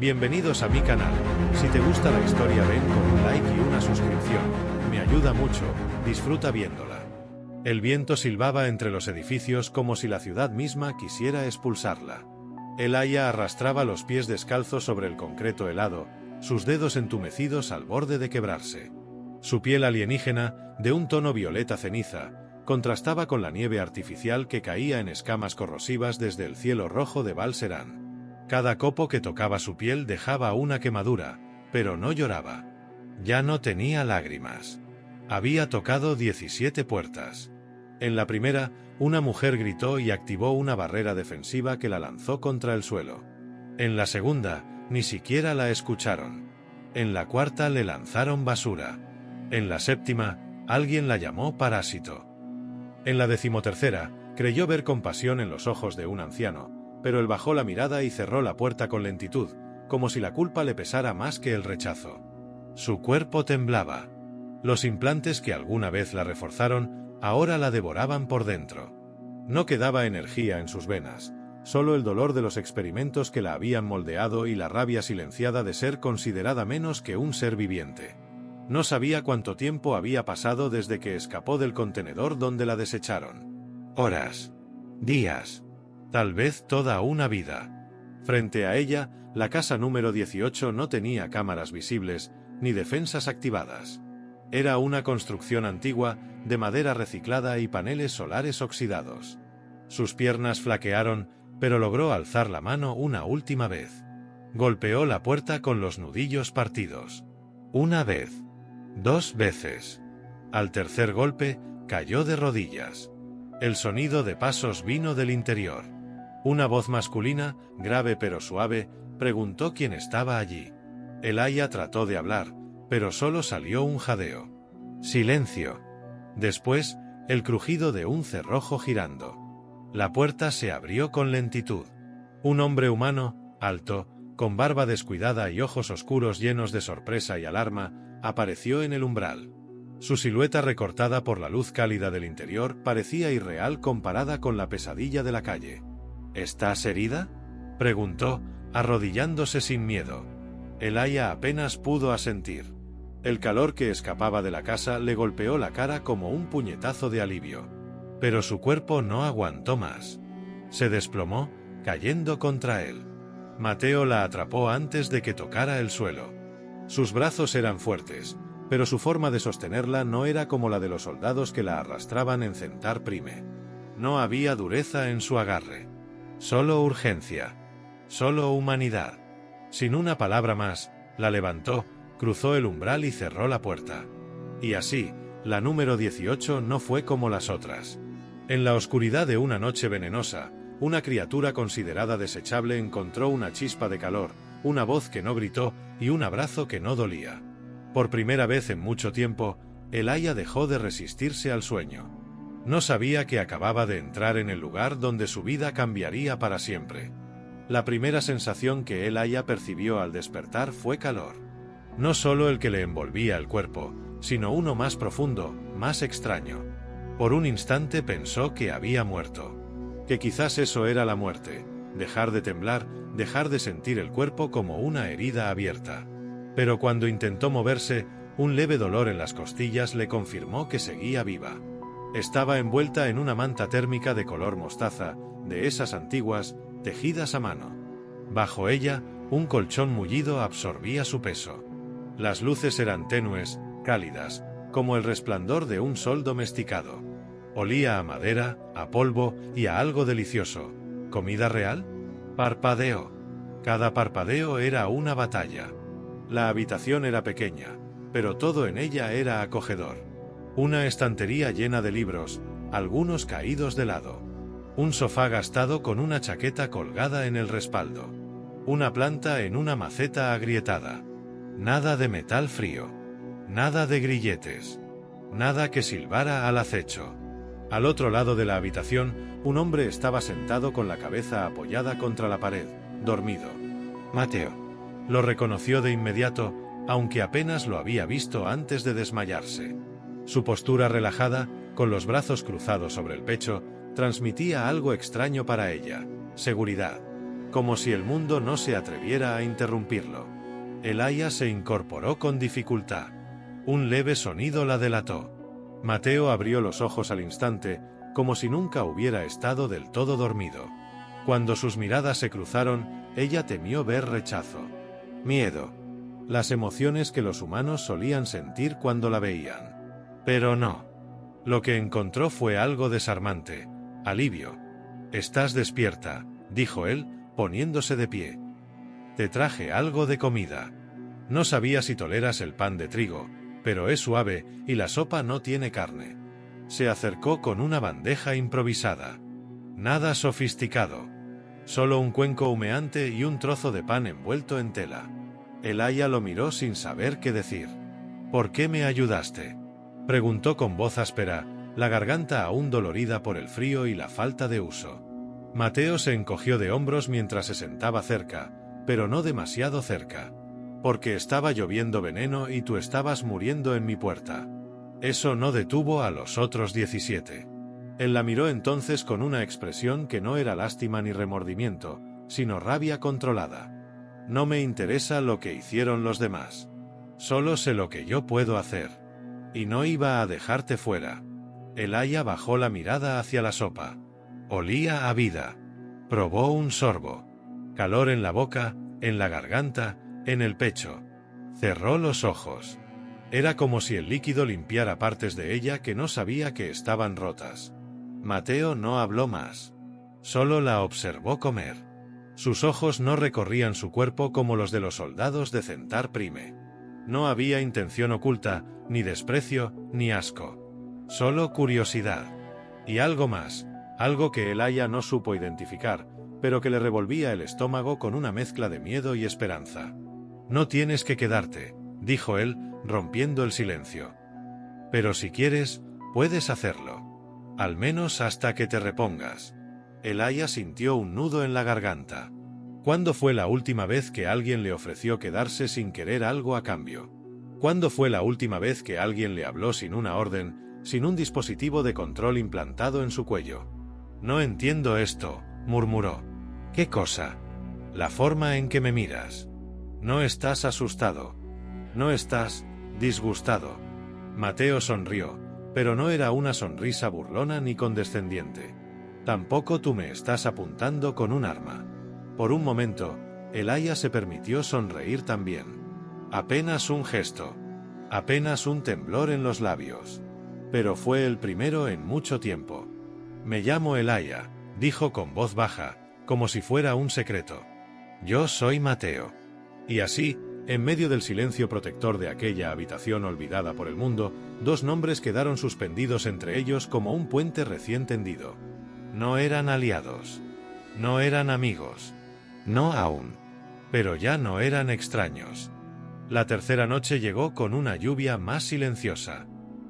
Bienvenidos a mi canal. Si te gusta la historia ven con un like y una suscripción. Me ayuda mucho, disfruta viéndola. El viento silbaba entre los edificios como si la ciudad misma quisiera expulsarla. El aya arrastraba los pies descalzos sobre el concreto helado, sus dedos entumecidos al borde de quebrarse. Su piel alienígena, de un tono violeta ceniza, contrastaba con la nieve artificial que caía en escamas corrosivas desde el cielo rojo de Valserán. Cada copo que tocaba su piel dejaba una quemadura, pero no lloraba. Ya no tenía lágrimas. Había tocado 17 puertas. En la primera, una mujer gritó y activó una barrera defensiva que la lanzó contra el suelo. En la segunda, ni siquiera la escucharon. En la cuarta le lanzaron basura. En la séptima, alguien la llamó parásito. En la 13ª, creyó ver compasión en los ojos de un anciano, pero él bajó la mirada y cerró la puerta con lentitud, como si la culpa le pesara más que el rechazo. Su cuerpo temblaba. Los implantes que alguna vez la reforzaron, ahora la devoraban por dentro. No quedaba energía en sus venas, solo el dolor de los experimentos que la habían moldeado y la rabia silenciada de ser considerada menos que un ser viviente. No sabía cuánto tiempo había pasado desde que escapó del contenedor donde la desecharon. Horas. Días. Tal vez toda una vida. Frente a ella, la casa número 18 no tenía cámaras visibles, ni defensas activadas. Era una construcción antigua, de madera reciclada y paneles solares oxidados. Sus piernas flaquearon, pero logró alzar la mano una última vez. Golpeó la puerta con los nudillos partidos. Una vez. 2 veces. Al tercer golpe, cayó de rodillas. El sonido de pasos vino del interior. Una voz masculina, grave pero suave, preguntó quién estaba allí. El aya trató de hablar, pero solo salió un jadeo. Silencio. Después, el crujido de un cerrojo girando. La puerta se abrió con lentitud. Un hombre humano, alto, con barba descuidada y ojos oscuros llenos de sorpresa y alarma, apareció en el umbral. Su silueta recortada por la luz cálida del interior parecía irreal comparada con la pesadilla de la calle. ¿Estás herida?, preguntó, arrodillándose sin miedo. El aya apenas pudo asentir. El calor que escapaba de la casa le golpeó la cara como un puñetazo de alivio. Pero su cuerpo no aguantó más. Se desplomó, cayendo contra él. Mateo la atrapó antes de que tocara el suelo. Sus brazos eran fuertes, pero su forma de sostenerla no era como la de los soldados que la arrastraban en Centar Prime. No había dureza en su agarre. Solo urgencia. Solo humanidad. Sin una palabra más, la levantó, cruzó el umbral y cerró la puerta. Y así, la número 18 no fue como las otras. En la oscuridad de una noche venenosa, una criatura considerada desechable encontró una chispa de calor, una voz que no gritó y un abrazo que no dolía. Por primera vez en mucho tiempo, el aya dejó de resistirse al sueño. No sabía que acababa de entrar en el lugar donde su vida cambiaría para siempre. La primera sensación que el aya percibió al despertar fue calor. No solo el que le envolvía el cuerpo, sino uno más profundo, más extraño. Por un instante pensó que había muerto. Que quizás eso era la muerte, dejar de temblar, dejar de sentir el cuerpo como una herida abierta. Pero cuando intentó moverse, un leve dolor en las costillas le confirmó que seguía viva. Estaba envuelta en una manta térmica de color mostaza, de esas antiguas, tejidas a mano. Bajo ella, un colchón mullido absorbía su peso. Las luces eran tenues, cálidas, como el resplandor de un sol domesticado. Olía a madera, a polvo y a algo delicioso. ¿Comida real? Parpadeó. Cada parpadeo era una batalla. La habitación era pequeña, pero todo en ella era acogedor. Una estantería llena de libros, algunos caídos de lado. Un sofá gastado con una chaqueta colgada en el respaldo. Una planta en una maceta agrietada. Nada de metal frío. Nada de grilletes. Nada que silbara al acecho. Al otro lado de la habitación, un hombre estaba sentado con la cabeza apoyada contra la pared, dormido. Mateo. Lo reconoció de inmediato, aunque apenas lo había visto antes de desmayarse. Su postura relajada, con los brazos cruzados sobre el pecho, transmitía algo extraño para ella: seguridad. como si el mundo no se atreviera a interrumpirlo. El aya se incorporó con dificultad. Un leve sonido la delató. Mateo abrió los ojos al instante, como si nunca hubiera estado del todo dormido. Cuando sus miradas se cruzaron, ella temió ver rechazo, miedo, las emociones que los humanos solían sentir cuando la veían. Pero no. Lo que encontró fue algo desarmante, alivio. «Estás despierta», dijo él, poniéndose de pie. «Te traje algo de comida. No sabía si toleras el pan de trigo, pero es suave y la sopa no tiene carne». Se acercó con una bandeja improvisada. Nada sofisticado. Solo un cuenco humeante y un trozo de pan envuelto en tela. El aya lo miró sin saber qué decir. «¿Por qué me ayudaste?», preguntó con voz áspera, la garganta aún dolorida por el frío y la falta de uso. Mateo se encogió de hombros mientras se sentaba cerca, pero no demasiado cerca. «Porque estaba lloviendo veneno y tú estabas muriendo en mi puerta». Eso no detuvo a los otros 17. Él la miró entonces con una expresión que no era lástima ni remordimiento, sino rabia controlada. «No me interesa lo que hicieron los demás. Solo sé lo que yo puedo hacer. Y no iba a dejarte fuera». El aya bajó la mirada hacia la sopa. Olía a vida. Probó un sorbo. Calor en la boca, en la garganta, en el pecho. Cerró los ojos. Era como si el líquido limpiara partes de ella que no sabía que estaban rotas. Mateo no habló más. Solo la observó comer. Sus ojos no recorrían su cuerpo como los de los soldados de Centar Prime. No había intención oculta, ni desprecio, ni asco. Solo curiosidad. Y algo más, algo que el aya no supo identificar, pero que le revolvía el estómago con una mezcla de miedo y esperanza. «No tienes que quedarte», dijo él, rompiendo el silencio. «Pero si quieres, puedes hacerlo. Al menos hasta que te repongas». El aya sintió un nudo en la garganta. ¿Cuándo fue la última vez que alguien le ofreció quedarse sin querer algo a cambio? ¿Cuándo fue la última vez que alguien le habló sin una orden, sin un dispositivo de control implantado en su cuello? «No entiendo esto», murmuró. «¿Qué cosa?» «La forma en que me miras. No estás asustado. No estás disgustado». Mateo sonrió, pero no era una sonrisa burlona ni condescendiente. «Tampoco tú me estás apuntando con un arma». Por un momento, el aya se permitió sonreír también. Apenas un gesto. Apenas un temblor en los labios. Pero fue el primero en mucho tiempo. «Me llamo el aya», dijo con voz baja, como si fuera un secreto. «Yo soy Mateo». Y así, en medio del silencio protector de aquella habitación olvidada por el mundo, dos nombres quedaron suspendidos entre ellos como un puente recién tendido. No eran aliados. No eran amigos. No aún. Pero ya no eran extraños. La tercera noche llegó con una lluvia más silenciosa.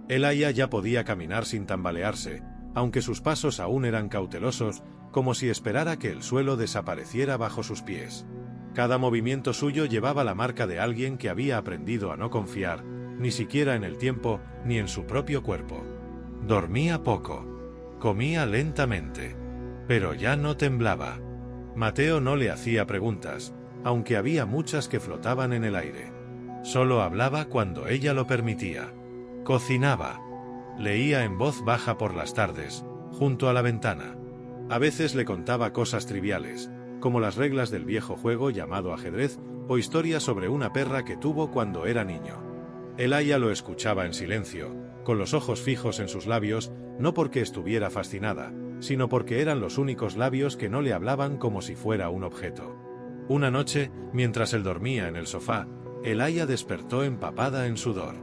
El aya ya podía caminar sin tambalearse, aunque sus pasos aún eran cautelosos, como si esperara que el suelo desapareciera bajo sus pies. Cada movimiento suyo llevaba la marca de alguien que había aprendido a no confiar, ni siquiera en el tiempo, ni en su propio cuerpo. Dormía poco. Comía lentamente. Pero ya no temblaba. Mateo no le hacía preguntas, aunque había muchas que flotaban en el aire. Solo hablaba cuando ella lo permitía. Cocinaba. Leía en voz baja por las tardes, junto a la ventana. A veces le contaba cosas triviales, como las reglas del viejo juego llamado ajedrez, o historias sobre una perra que tuvo cuando era niño. El aya lo escuchaba en silencio, con los ojos fijos en sus labios, no porque estuviera fascinada, sino porque eran los únicos labios que no le hablaban como si fuera un objeto. Una noche, mientras él dormía en el sofá, el aya despertó empapada en sudor.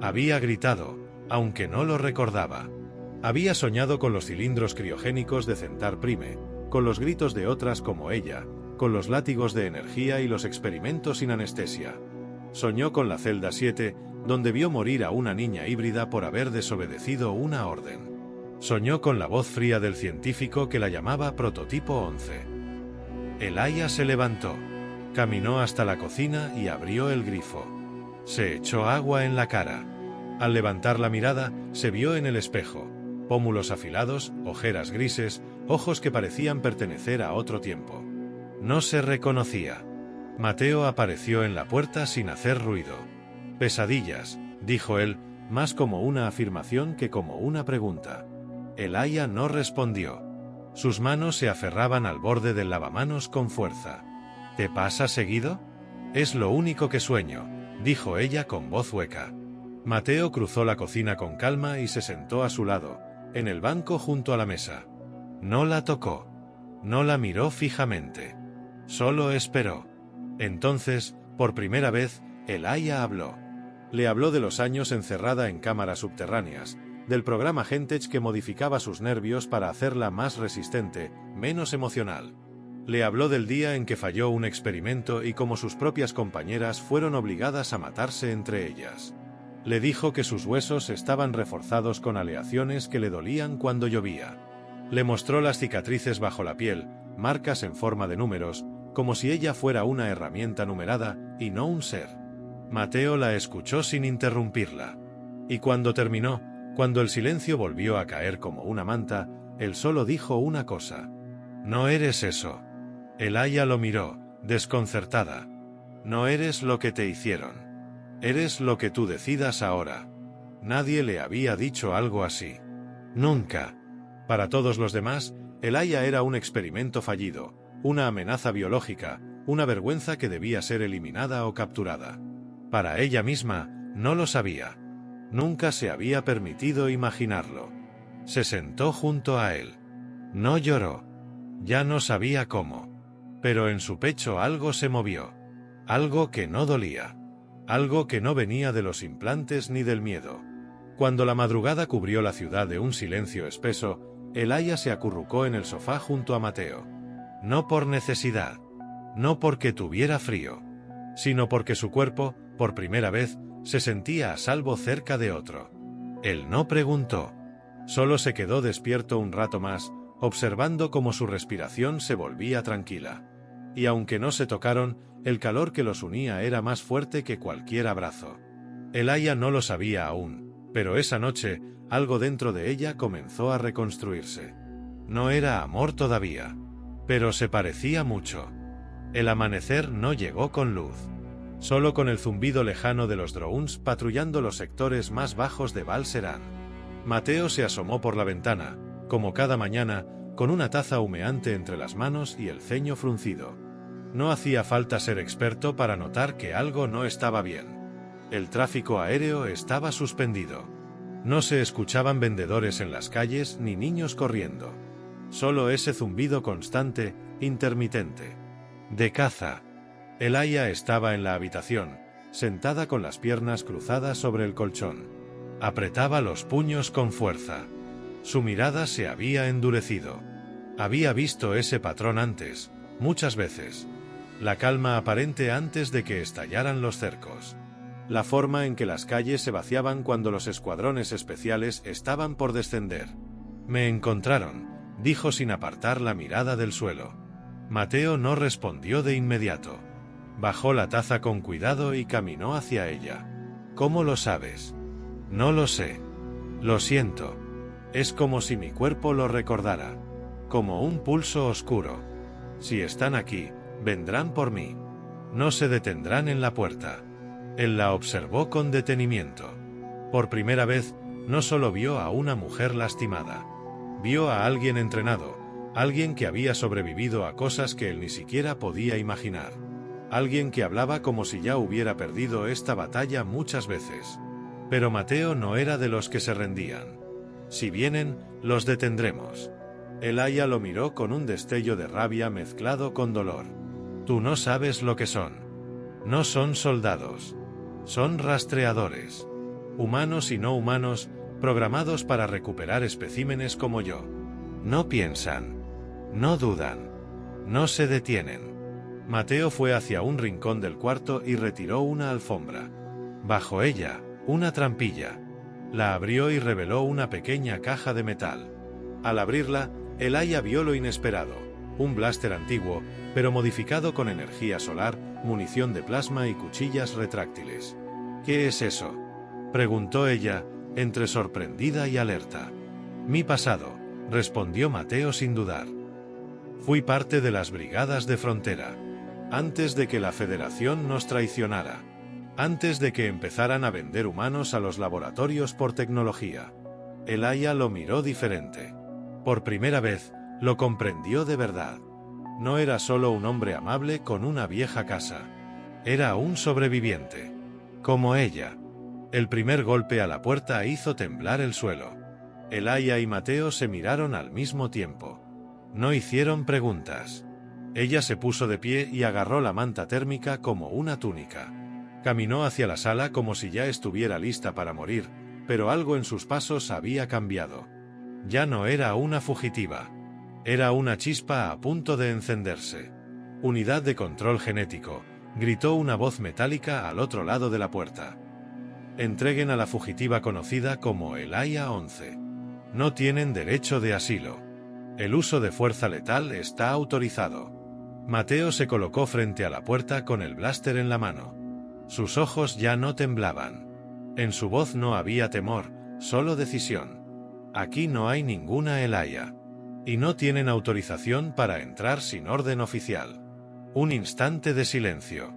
Había gritado, aunque no lo recordaba. Había soñado con los cilindros criogénicos de Centar Prime, con los gritos de otras como ella, con los látigos de energía y los experimentos sin anestesia. Soñó con la celda 7, donde vio morir a una niña híbrida por haber desobedecido una orden. Soñó con la voz fría del científico que la llamaba Prototipo 11. El aya se levantó, caminó hasta la cocina y abrió el grifo. Se echó agua en la cara. Al levantar la mirada, se vio en el espejo. Pómulos afilados, ojeras grises, ojos que parecían pertenecer a otro tiempo. No se reconocía. Mateo apareció en la puerta sin hacer ruido. Pesadillas, dijo él, más como una afirmación que como una pregunta. El aya no respondió. Sus manos se aferraban al borde del lavamanos con fuerza. ¿Te pasa seguido? Es lo único que sueño, dijo ella con voz hueca. Mateo cruzó la cocina con calma y se sentó a su lado, en el banco junto a la mesa. No la tocó. No la miró fijamente. Solo esperó. Entonces, por primera vez, el aya habló. Le habló de los años encerrada en cámaras subterráneas, del programa Gentech que modificaba sus nervios para hacerla más resistente, menos emocional. Le habló del día en que falló un experimento y cómo sus propias compañeras fueron obligadas a matarse entre ellas. Le dijo que sus huesos estaban reforzados con aleaciones que le dolían cuando llovía. Le mostró las cicatrices bajo la piel, marcas en forma de números, como si ella fuera una herramienta numerada y no un ser. Mateo la escuchó sin interrumpirla. Y cuando terminó, cuando el silencio volvió a caer como una manta, él solo dijo una cosa. No eres eso. El aya lo miró, desconcertada. No eres lo que te hicieron. Eres lo que tú decidas ahora. Nadie le había dicho algo así. Nunca. Para todos los demás, el aya era un experimento fallido, una amenaza biológica, una vergüenza que debía ser eliminada o capturada. Para ella misma, no lo sabía. Nunca se había permitido imaginarlo. Se sentó junto a él. No lloró. Ya no sabía cómo. Pero en su pecho algo se movió. Algo que no dolía. Algo que no venía de los implantes ni del miedo. Cuando la madrugada cubrió la ciudad de un silencio espeso, el aya se acurrucó en el sofá junto a Mateo. No por necesidad. No porque tuviera frío. Sino porque su cuerpo, por primera vez, se sentía a salvo cerca de otro. Él no preguntó. Solo se quedó despierto un rato más, observando cómo su respiración se volvía tranquila. Y aunque no se tocaron, el calor que los unía era más fuerte que cualquier abrazo. El aya no lo sabía aún, pero esa noche, algo dentro de ella comenzó a reconstruirse. No era amor todavía, pero se parecía mucho. El amanecer no llegó con luz. Solo con el zumbido lejano de los drones patrullando los sectores más bajos de Val Serán. Mateo se asomó por la ventana, como cada mañana, con una taza humeante entre las manos y el ceño fruncido. No hacía falta ser experto para notar que algo no estaba bien. El tráfico aéreo estaba suspendido. No se escuchaban vendedores en las calles ni niños corriendo. Solo ese zumbido constante, intermitente. De caza. El aya estaba en la habitación, sentada con las piernas cruzadas sobre el colchón. Apretaba los puños con fuerza. Su mirada se había endurecido. Había visto ese patrón antes, muchas veces. La calma aparente antes de que estallaran los cercos. La forma en que las calles se vaciaban cuando los escuadrones especiales estaban por descender. Me encontraron, dijo sin apartar la mirada del suelo. Mateo no respondió de inmediato. Bajó la taza con cuidado y caminó hacia ella. ¿Cómo lo sabes? No lo sé. Lo siento. Es como si mi cuerpo lo recordara. Como un pulso oscuro. Si están aquí, vendrán por mí. No se detendrán en la puerta. Él la observó con detenimiento. Por primera vez, no solo vio a una mujer lastimada. Vio a alguien entrenado, alguien que había sobrevivido a cosas que él ni siquiera podía imaginar. Alguien que hablaba como si ya hubiera perdido esta batalla muchas veces. Pero Mateo no era de los que se rendían. Si vienen, los detendremos. El aya lo miró con un destello de rabia mezclado con dolor. Tú no sabes lo que son. No son soldados. Son rastreadores. Humanos y no humanos, programados para recuperar especímenes como yo. No piensan. No dudan. No se detienen. Mateo fue hacia un rincón del cuarto y retiró una alfombra. Bajo ella, una trampilla. La abrió y reveló una pequeña caja de metal. Al abrirla, el aya vio lo inesperado, un blaster antiguo, pero modificado con energía solar, munición de plasma y cuchillas retráctiles. ¿Qué es eso?, preguntó ella, entre sorprendida y alerta. Mi pasado, respondió Mateo sin dudar. Fui parte de las brigadas de frontera. Antes de que la Federación nos traicionara. Antes de que empezaran a vender humanos a los laboratorios por tecnología. Elijah lo miró diferente. Por primera vez, lo comprendió de verdad. No era solo un hombre amable con una vieja casa. Era un sobreviviente. Como ella. El primer golpe a la puerta hizo temblar el suelo. Elijah y Mateo se miraron al mismo tiempo. No hicieron preguntas. Ella se puso de pie y agarró la manta térmica como una túnica. Caminó hacia la sala como si ya estuviera lista para morir, pero algo en sus pasos había cambiado. Ya no era una fugitiva. Era una chispa a punto de encenderse. «Unidad de control genético», gritó una voz metálica al otro lado de la puerta. «Entreguen a la fugitiva conocida como Elijah 11. No tienen derecho de asilo. El uso de fuerza letal está autorizado». Mateo se colocó frente a la puerta con el blaster en la mano. Sus ojos ya no temblaban. En su voz no había temor, solo decisión. «Aquí no hay ninguna Elijah. Y no tienen autorización para entrar sin orden oficial». Un instante de silencio.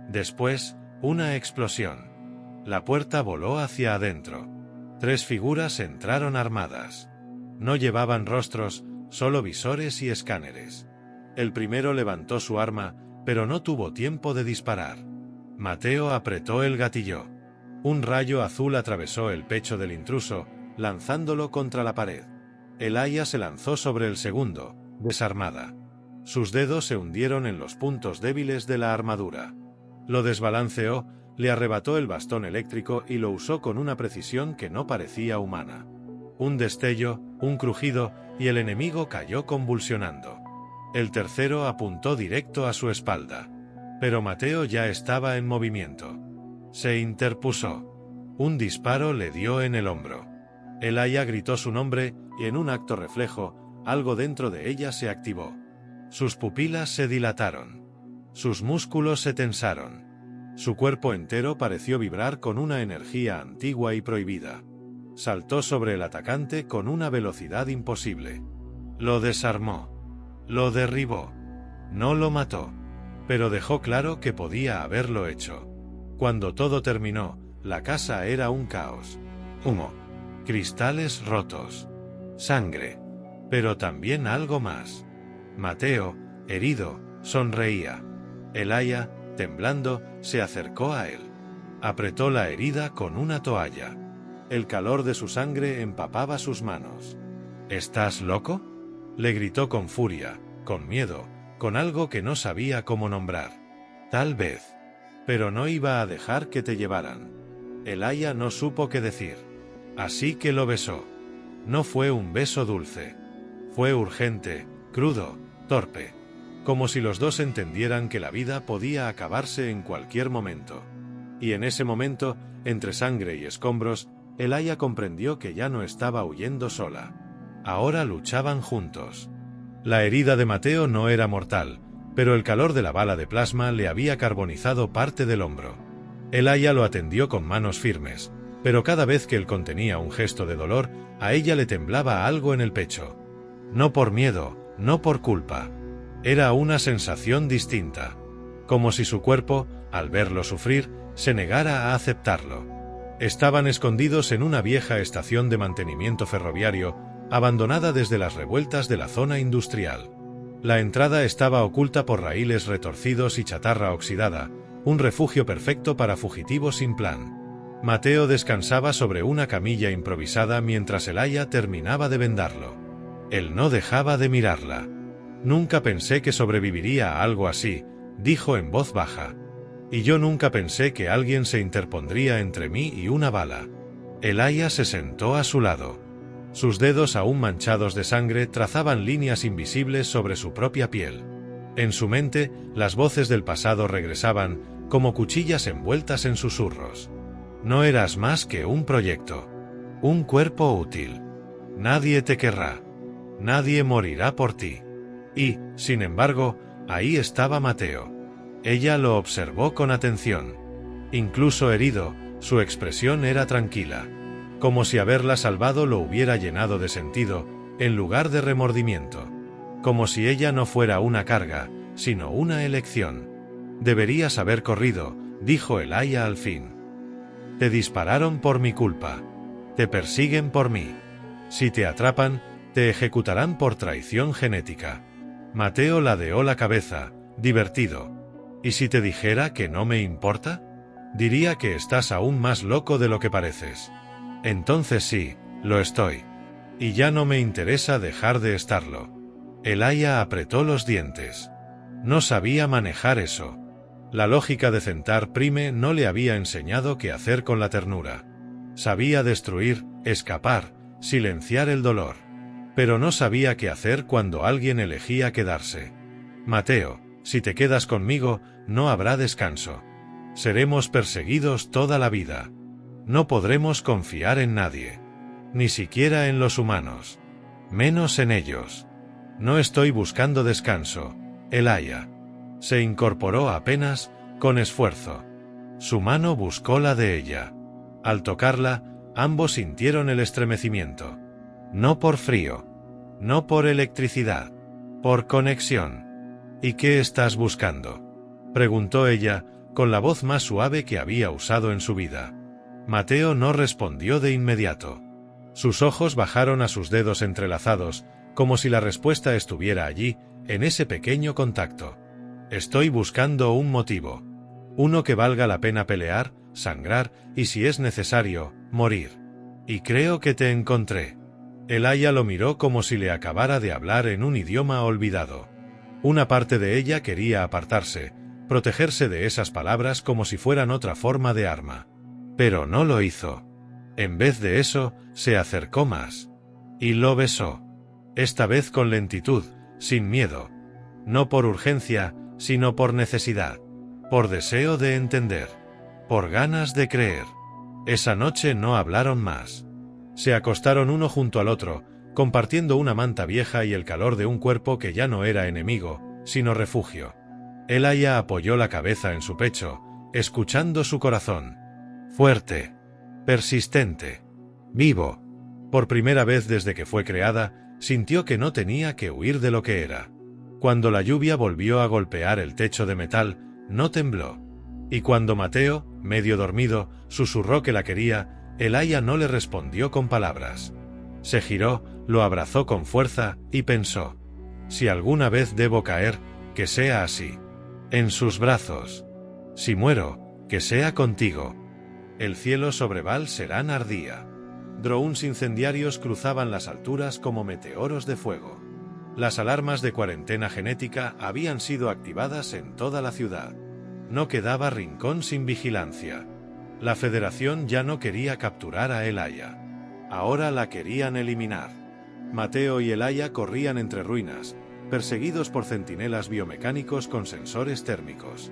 Después, una explosión. La puerta voló hacia adentro. 3 figuras entraron armadas. No llevaban rostros, solo visores y escáneres. El primero levantó su arma, pero no tuvo tiempo de disparar. Mateo apretó el gatillo. Un rayo azul atravesó el pecho del intruso, lanzándolo contra la pared. Elijah se lanzó sobre el segundo, desarmada. Sus dedos se hundieron en los puntos débiles de la armadura. Lo desbalanceó, le arrebató el bastón eléctrico y lo usó con una precisión que no parecía humana. Un destello, un crujido, y el enemigo cayó convulsionando. El tercero apuntó directo a su espalda. Pero Mateo ya estaba en movimiento. Se interpuso. Un disparo le dio en el hombro. Elijah gritó su nombre, y en un acto reflejo, algo dentro de ella se activó. Sus pupilas se dilataron. Sus músculos se tensaron. Su cuerpo entero pareció vibrar con una energía antigua y prohibida. Saltó sobre el atacante con una velocidad imposible. Lo desarmó. Lo derribó. No lo mató. Pero dejó claro que podía haberlo hecho. Cuando todo terminó, la casa era un caos. Humo. Cristales rotos. Sangre. Pero también algo más. Mateo, herido, sonreía. Elijah, temblando, se acercó a él. Apretó la herida con una toalla. El calor de su sangre empapaba sus manos. ¿Estás loco?, le gritó con furia, con miedo, con algo que no sabía cómo nombrar. Tal vez. Pero no iba a dejar que te llevaran. Elijah no supo qué decir. Así que lo besó. No fue un beso dulce. Fue urgente, crudo, torpe. Como si los dos entendieran que la vida podía acabarse en cualquier momento. Y en ese momento, entre sangre y escombros, Elijah comprendió que ya no estaba huyendo sola. Ahora luchaban juntos. La herida de Mateo no era mortal, pero el calor de la bala de plasma le había carbonizado parte del hombro. Elijah lo atendió con manos firmes, pero cada vez que él contenía un gesto de dolor, a ella le temblaba algo en el pecho. No por miedo, no por culpa. Era una sensación distinta. Como si su cuerpo, al verlo sufrir, se negara a aceptarlo. Estaban escondidos en una vieja estación de mantenimiento ferroviario, abandonada desde las revueltas de la zona industrial. La entrada estaba oculta por raíles retorcidos y chatarra oxidada, un refugio perfecto para fugitivos sin plan. Mateo descansaba sobre una camilla improvisada mientras Elijah terminaba de vendarlo. Él no dejaba de mirarla. «Nunca pensé que sobreviviría a algo así», dijo en voz baja. «Y yo nunca pensé que alguien se interpondría entre mí y una bala». Elijah se sentó a su lado. Sus dedos aún manchados de sangre trazaban líneas invisibles sobre su propia piel. En su mente, las voces del pasado regresaban, como cuchillas envueltas en susurros. No eras más que un proyecto. Un cuerpo útil. Nadie te querrá. Nadie morirá por ti. Y, sin embargo, ahí estaba Mateo. Ella lo observó con atención. Incluso herido, su expresión era tranquila. Como si haberla salvado lo hubiera llenado de sentido, en lugar de remordimiento. como si ella no fuera una carga, sino una elección. Deberías haber corrido, dijo Elia al fin. Te dispararon por mi culpa. Te persiguen por mí. Si te atrapan, te ejecutarán por traición genética. Mateo ladeó la cabeza, divertido. ¿Y si te dijera que no me importa? Diría que estás aún más loco de lo que pareces. Entonces sí, lo estoy. Y ya no me interesa dejar de estarlo. Elia apretó los dientes. No sabía manejar eso. La lógica de Centar Prime no le había enseñado qué hacer con la ternura. Sabía destruir, escapar, silenciar el dolor. Pero no sabía qué hacer cuando alguien elegía quedarse. Mateo, si te quedas conmigo, no habrá descanso. Seremos perseguidos toda la vida. No podremos confiar en nadie. Ni siquiera en los humanos. Menos en ellos. No estoy buscando descanso, Elia. Se incorporó apenas, con esfuerzo. Su mano buscó la de ella. Al tocarla, ambos sintieron el estremecimiento. No por frío. No por electricidad. Por conexión. ¿Y qué estás buscando?, preguntó ella, con la voz más suave que había usado en su vida. Mateo no respondió de inmediato. Sus ojos bajaron a sus dedos entrelazados, como si la respuesta estuviera allí, en ese pequeño contacto. Estoy buscando un motivo. Uno que valga la pena pelear, sangrar y, si es necesario, morir. Y creo que te encontré. Elia lo miró como si le acabara de hablar en un idioma olvidado. Una parte de ella quería apartarse, protegerse de esas palabras como si fueran otra forma de arma. Pero no lo hizo. En vez de eso, se acercó más. Y lo besó. Esta vez con lentitud, sin miedo. No por urgencia, sino por necesidad. Por deseo de entender. Por ganas de creer. Esa noche no hablaron más. Se acostaron uno junto al otro, compartiendo una manta vieja y el calor de un cuerpo que ya no era enemigo, sino refugio. Elia apoyó la cabeza en su pecho, escuchando su corazón. Fuerte. Persistente. Vivo. Por primera vez desde que fue creada, sintió que no tenía que huir de lo que era. Cuando la lluvia volvió a golpear el techo de metal, no tembló. Y cuando Mateo, medio dormido, susurró que la quería, Elia no le respondió con palabras. Se giró, lo abrazó con fuerza, y pensó: si alguna vez debo caer, que sea así. En sus brazos. Si muero, que sea contigo. El cielo sobre Val Serán ardía. Drones incendiarios cruzaban las alturas como meteoros de fuego. Las alarmas de cuarentena genética habían sido activadas en toda la ciudad. No quedaba rincón sin vigilancia. La Federación ya no quería capturar a Elia. Ahora la querían eliminar. Mateo y Elia corrían entre ruinas, perseguidos por centinelas biomecánicos con sensores térmicos.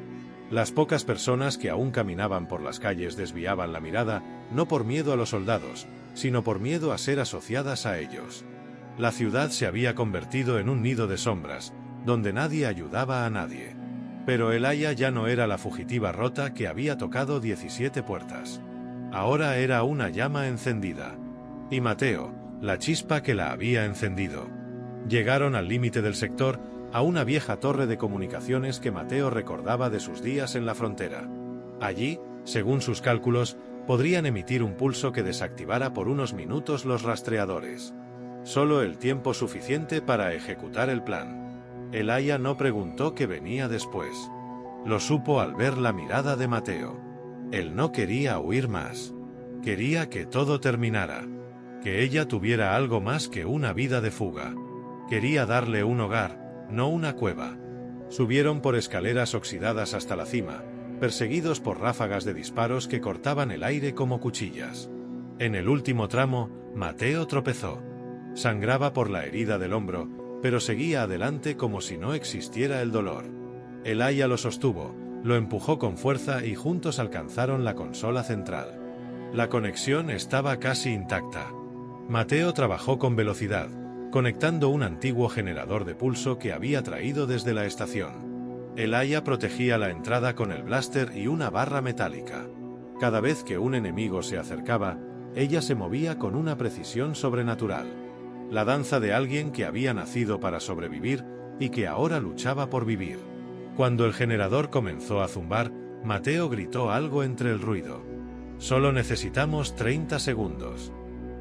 Las pocas personas que aún caminaban por las calles desviaban la mirada, no por miedo a los soldados, sino por miedo a ser asociadas a ellos. La ciudad se había convertido en un nido de sombras, donde nadie ayudaba a nadie. Pero Elia ya no era la fugitiva rota que había tocado 17 puertas. Ahora era una llama encendida. Y Mateo, la chispa que la había encendido. Llegaron al límite del sector, a una vieja torre de comunicaciones que Mateo recordaba de sus días en la frontera. Allí, según sus cálculos, podrían emitir un pulso que desactivara por unos minutos los rastreadores. Solo el tiempo suficiente para ejecutar el plan. Elia no preguntó qué venía después. Lo supo al ver la mirada de Mateo. Él no quería huir más. Quería que todo terminara. Que ella tuviera algo más que una vida de fuga. Quería darle un hogar, no una cueva. Subieron por escaleras oxidadas hasta la cima, perseguidos por ráfagas de disparos que cortaban el aire como cuchillas. En el último tramo, Mateo tropezó. Sangraba por la herida del hombro, pero seguía adelante como si no existiera el dolor. Elia lo sostuvo, lo empujó con fuerza y juntos alcanzaron la consola central. La conexión estaba casi intacta. Mateo trabajó con velocidad, conectando un antiguo generador de pulso que había traído desde la estación. Elia protegía la entrada con el blaster y una barra metálica. Cada vez que un enemigo se acercaba, ella se movía con una precisión sobrenatural. la danza de alguien que había nacido para sobrevivir y que ahora luchaba por vivir. Cuando el generador comenzó a zumbar, Mateo gritó algo entre el ruido. «Solo necesitamos 30 segundos».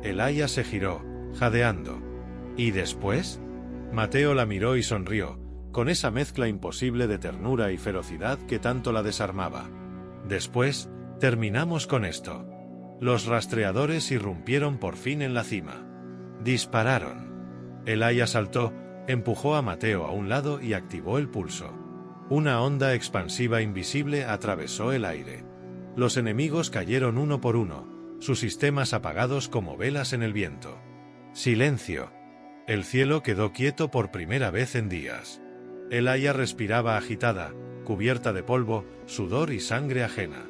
Elaya se giró, jadeando. «¿Y después?». Mateo la miró y sonrió, con esa mezcla imposible de ternura y ferocidad que tanto la desarmaba. «Después, terminamos con esto». Los rastreadores irrumpieron por fin en la cima. Dispararon. Elaya saltó, empujó a Mateo a un lado y activó el pulso. Una onda expansiva invisible atravesó el aire. Los enemigos cayeron uno por uno, sus sistemas apagados como velas en el viento. Silencio. El cielo quedó quieto por primera vez en días. Elaya respiraba agitada, cubierta de polvo, sudor y sangre ajena.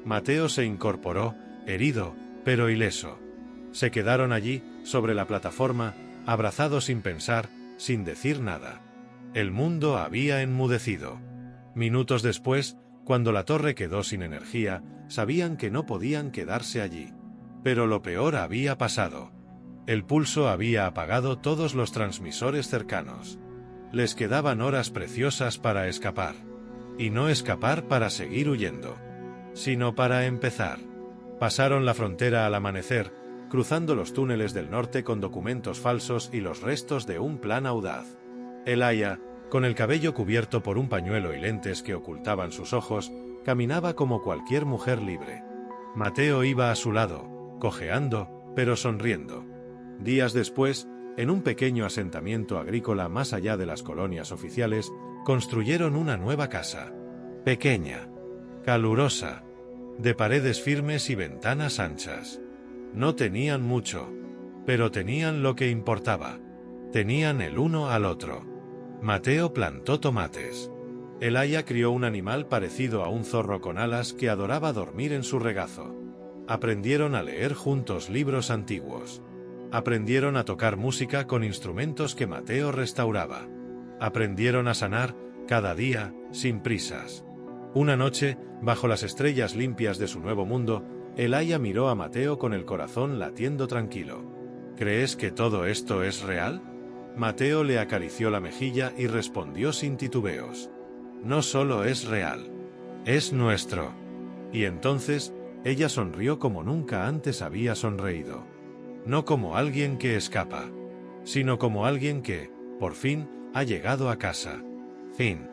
Mateo se incorporó, herido, pero ileso. Se quedaron allí, sobre la plataforma, abrazados sin pensar, sin decir nada. El mundo había enmudecido. Minutos después, cuando la torre quedó sin energía, sabían que no podían quedarse allí. Pero lo peor había pasado. El pulso había apagado todos los transmisores cercanos. Les quedaban horas preciosas para escapar. Y no escapar para seguir huyendo, sino para empezar. Pasaron la frontera al amanecer, cruzando los túneles del norte con documentos falsos y los restos de un plan audaz. Elaya, con el cabello cubierto por un pañuelo y lentes que ocultaban sus ojos, caminaba como cualquier mujer libre. Mateo iba a su lado, cojeando, pero sonriendo. Días después, en un pequeño asentamiento agrícola más allá de las colonias oficiales, construyeron una nueva casa. Pequeña, calurosa, de paredes firmes y ventanas anchas. No tenían mucho, pero tenían lo que importaba. Tenían el uno al otro. Mateo plantó tomates. Elaya crió un animal parecido a un zorro con alas que adoraba dormir en su regazo. Aprendieron a leer juntos libros antiguos. Aprendieron a tocar música con instrumentos que Mateo restauraba. Aprendieron a sanar, cada día, sin prisas. Una noche, bajo las estrellas limpias de su nuevo mundo, Elaya miró a Mateo con el corazón latiendo tranquilo. ¿Crees que todo esto es real? Mateo le acarició la mejilla y respondió sin titubeos. No solo es real, es nuestro. Y entonces, ella sonrió como nunca antes había sonreído. No como alguien que escapa, sino como alguien que, por fin, ha llegado a casa. Fin.